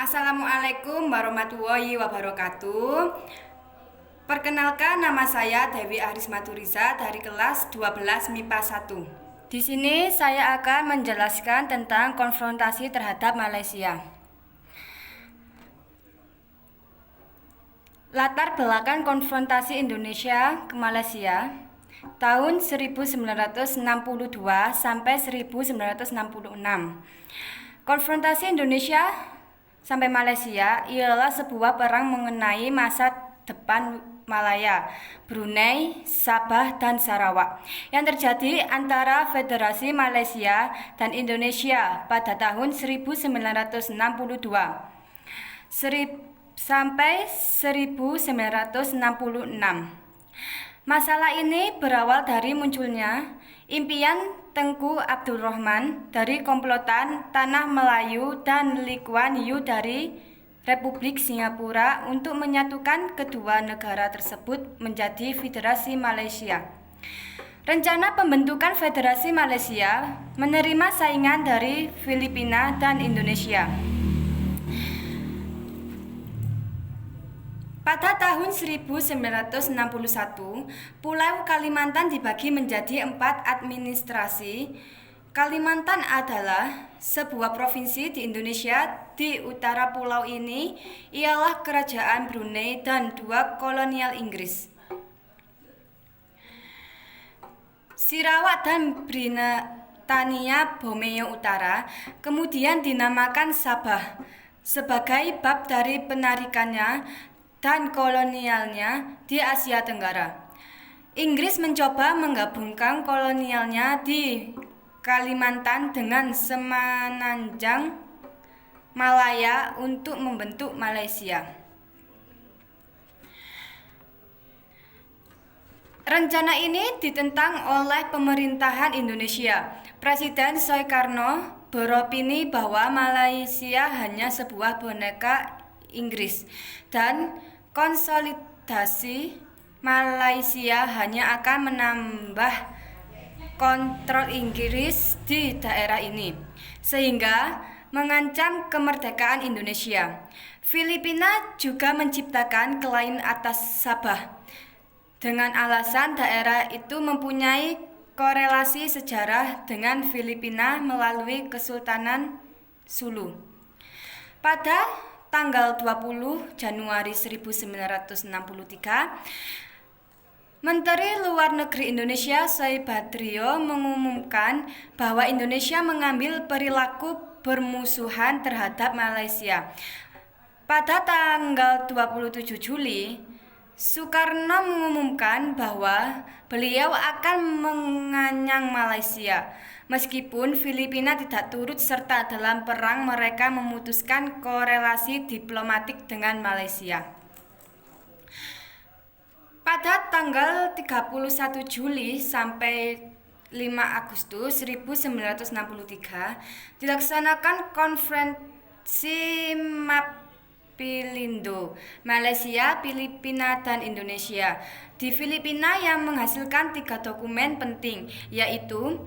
Assalamualaikum warahmatullahi wabarakatuh. Perkenalkan, nama saya Dewi Arismaturiza dari kelas 12 MIPA 1. Di sini saya akan menjelaskan tentang konfrontasi terhadap Malaysia. Latar belakang konfrontasi Indonesia ke Malaysia tahun 1962 sampai 1966. Konfrontasi Indonesia sampai Malaysia ialah sebuah perang mengenai masa depan Malaya, Brunei, Sabah, dan Sarawak yang terjadi antara Federasi Malaysia dan Indonesia pada tahun 1962 sampai 1966. Masalah ini berawal dari munculnya impian Tengku Abdul Rahman dari komplotan Tanah Melayu dan Lee Kuan Yew dari Republik Singapura untuk menyatukan kedua negara tersebut menjadi Federasi Malaysia. Rencana pembentukan Federasi Malaysia menerima saingan dari Filipina dan Indonesia. Pada tahun 1961, Pulau Kalimantan dibagi menjadi 4 administrasi. Kalimantan adalah sebuah provinsi di Indonesia. Di utara pulau ini ialah Kerajaan Brunei dan 2 kolonial Inggris, Sarawak dan Britania Borneo Utara. Kemudian dinamakan Sabah sebagai bab dari penarikannya dan kolonialnya di Asia Tenggara. Inggris mencoba menggabungkan kolonialnya di Kalimantan dengan Semenanjung Malaya untuk membentuk Malaysia. Rencana ini ditentang oleh pemerintahan Indonesia. Presiden Soekarno beropini bahwa Malaysia hanya sebuah boneka Inggris dan konsolidasi Malaysia hanya akan menambah kontrol Inggris di daerah ini, sehingga mengancam kemerdekaan Indonesia. Filipina juga menciptakan klaim atas Sabah dengan alasan daerah itu mempunyai korelasi sejarah dengan Filipina melalui Kesultanan Sulu. Pada tanggal 20 Januari 1963, Menteri Luar Negeri Indonesia Soe Badrio mengumumkan bahwa Indonesia mengambil perilaku bermusuhan terhadap Malaysia. Pada tanggal 27 Juli, Soekarno mengumumkan bahwa beliau akan menganyang Malaysia. Meskipun Filipina tidak turut serta dalam perang, mereka memutuskan korelasi diplomatik dengan Malaysia. Pada tanggal 31 Juli sampai 5 Agustus 1963 dilaksanakan konferensi Mapilindo, Malaysia, Filipina, dan Indonesia. Di Filipina yang menghasilkan 3 dokumen penting, yaitu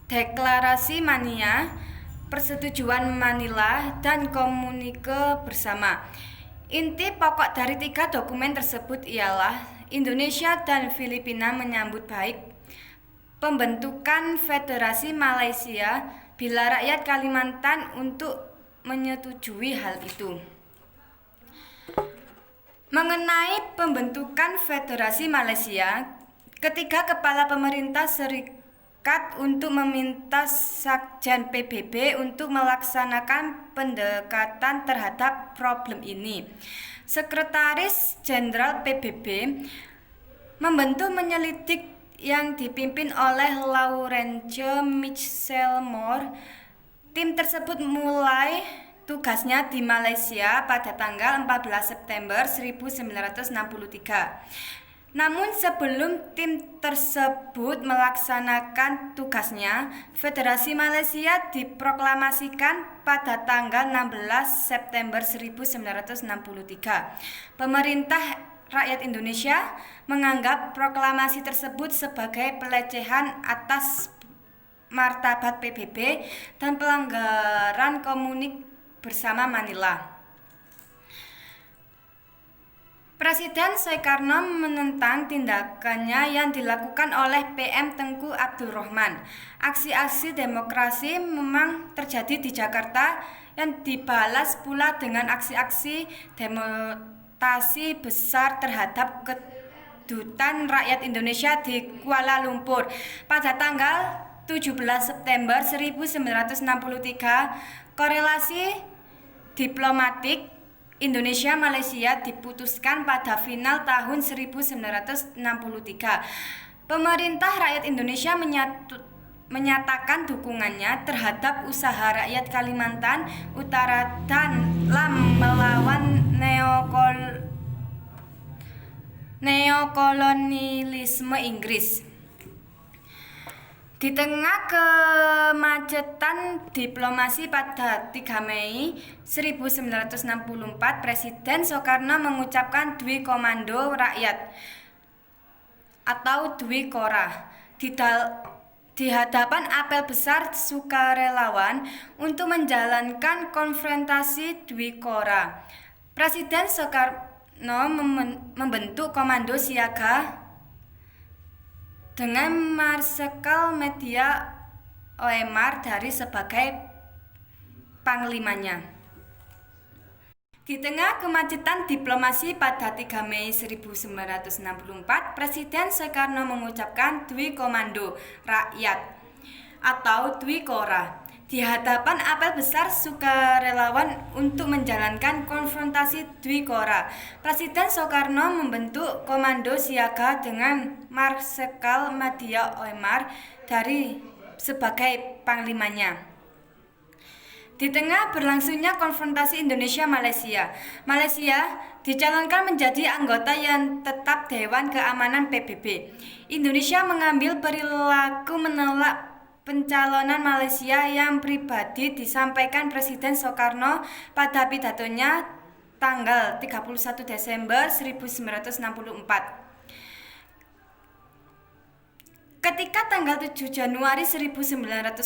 Deklarasi Mania, Persetujuan Manila, dan Komunike Bersama. Inti pokok dari 3 dokumen tersebut ialah Indonesia dan Filipina menyambut baik pembentukan Federasi Malaysia bila rakyat Kalimantan untuk menyetujui hal itu. Mengenai pembentukan Federasi Malaysia, ketiga kepala pemerintah serikat untuk meminta Sekjen PBB untuk melaksanakan pendekatan terhadap problem ini. Sekretaris Jenderal PBB membentuk penyelidik yang dipimpin oleh Laurencio Michel Moore. Tim tersebut mulai tugasnya di Malaysia pada tanggal 14 September 1963. Namun sebelum tim tersebut melaksanakan tugasnya, Federasi Malaysia diproklamasikan pada tanggal 16 September 1963. Pemerintah rakyat Indonesia menganggap proklamasi tersebut sebagai pelecehan atas martabat PBB dan pelanggaran bersama Manila. Presiden Soekarno menentang tindakannya yang dilakukan oleh PM Tengku Abdul Rahman. Aksi-aksi demokrasi memang terjadi di Jakarta yang dibalas pula dengan aksi-aksi demonstrasi besar terhadap Kedutaan Rakyat Indonesia di Kuala Lumpur pada tanggal 17 September 1963. Korelasi diplomatik Indonesia-Malaysia diputuskan pada final tahun 1963. Pemerintah rakyat Indonesia menyatakan dukungannya terhadap usaha rakyat Kalimantan Utara dalam melawan neokolonialisme Inggris. Di tengah kemacetan diplomasi pada 3 Mei 1964, Presiden Soekarno mengucapkan Dwi Komando Rakyat atau Dwi Kora di hadapan apel besar sukarelawan untuk menjalankan konfrontasi Dwi Kora. Presiden Soekarno membentuk Komando Siaga dengan Marsekal Media OMR dari sebagai panglimanya. Di tengah kemacetan diplomasi pada 3 Mei 1964, Presiden Soekarno mengucapkan Dwi Komando Rakyat atau Dwi Kora di hadapan apel besar sukarelawan untuk menjalankan konfrontasi Dwi Kora. Presiden Soekarno membentuk Komando Siaga dengan Marsekal Media OMR dari sebagai panglimanya. Di tengah berlangsungnya konfrontasi Indonesia-Malaysia, Malaysia dicalonkan menjadi anggota yang tetap Dewan Keamanan PBB. Indonesia mengambil perilaku menolak pencalonan Malaysia yang pribadi disampaikan Presiden Soekarno pada pidatonya tanggal 31 Desember 1964. Ketika tanggal 7 Januari 1965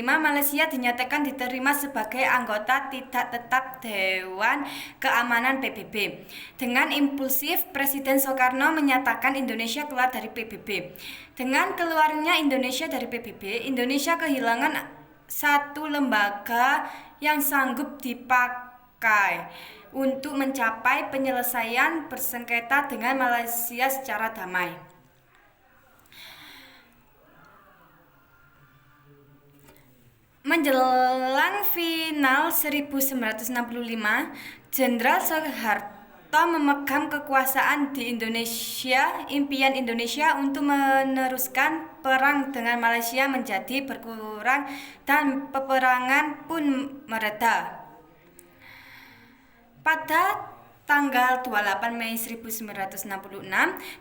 Malaysia dinyatakan diterima sebagai anggota tidak tetap Dewan Keamanan PBB. Dengan impulsif, Presiden Soekarno menyatakan Indonesia keluar dari PBB. Dengan keluarnya Indonesia dari PBB, Indonesia kehilangan satu lembaga yang sanggup dipakai untuk mencapai penyelesaian bersengketa dengan Malaysia secara damai. Menjelang final 1965, Jenderal Soeharto memegang kekuasaan di Indonesia. Impian Indonesia untuk meneruskan perang dengan Malaysia menjadi berkurang dan peperangan pun mereda. Pada tanggal 28 Mei 1966,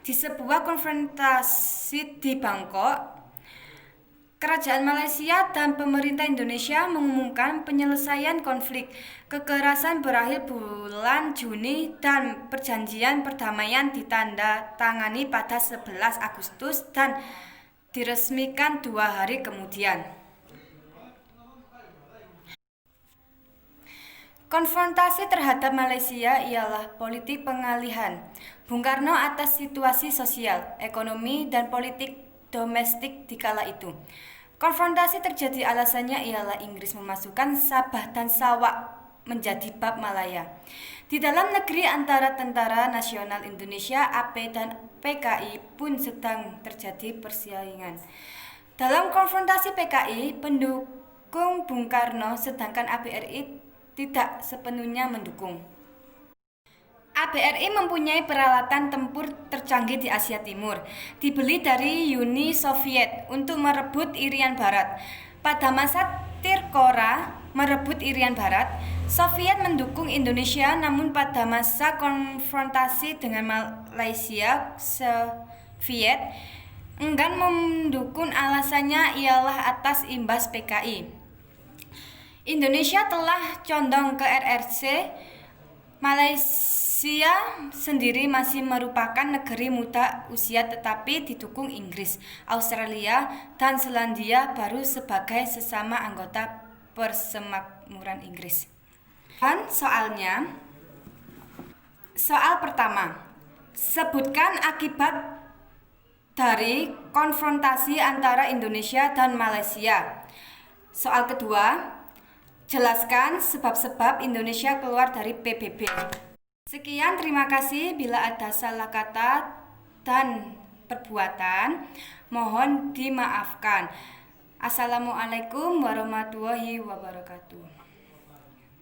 di sebuah konfrontasi di Bangkok, Kerajaan Malaysia dan pemerintah Indonesia mengumumkan penyelesaian konflik. Kekerasan berakhir bulan Juni dan perjanjian perdamaian ditandatangani pada 11 Agustus dan diresmikan 2 hari kemudian. Konfrontasi terhadap Malaysia ialah politik pengalihan Bung Karno atas situasi sosial, ekonomi, dan politik domestik di kala itu. Konfrontasi terjadi alasannya ialah Inggris memasukkan Sabah dan Sarawak menjadi bab Malaya. Di dalam negeri antara Tentara Nasional Indonesia AP dan PKI pun sedang terjadi persaingan. Dalam konfrontasi PKI pendukung Bung Karno sedangkan ABRI tidak sepenuhnya mendukung. ABRI mempunyai peralatan tempur tercanggih di Asia Timur, dibeli dari Uni Soviet untuk merebut Irian Barat. Pada masa Tirkora merebut Irian Barat, Soviet mendukung Indonesia, namun pada masa konfrontasi dengan Malaysia, Soviet enggan mendukung. Alasannya ialah atas imbas PKI. Indonesia telah condong ke RRC. Malaysia sendiri masih merupakan negeri muda usia tetapi didukung Inggris, Australia, dan Selandia Baru sebagai sesama anggota Persemakmuran Inggris. Dan soalnya, soal pertama, sebutkan akibat dari konfrontasi antara Indonesia dan Malaysia. Soal kedua, jelaskan sebab-sebab Indonesia keluar dari PBB. Sekian, terima kasih. Bila ada salah kata dan perbuatan, mohon dimaafkan. Assalamualaikum warahmatullahi wabarakatuh.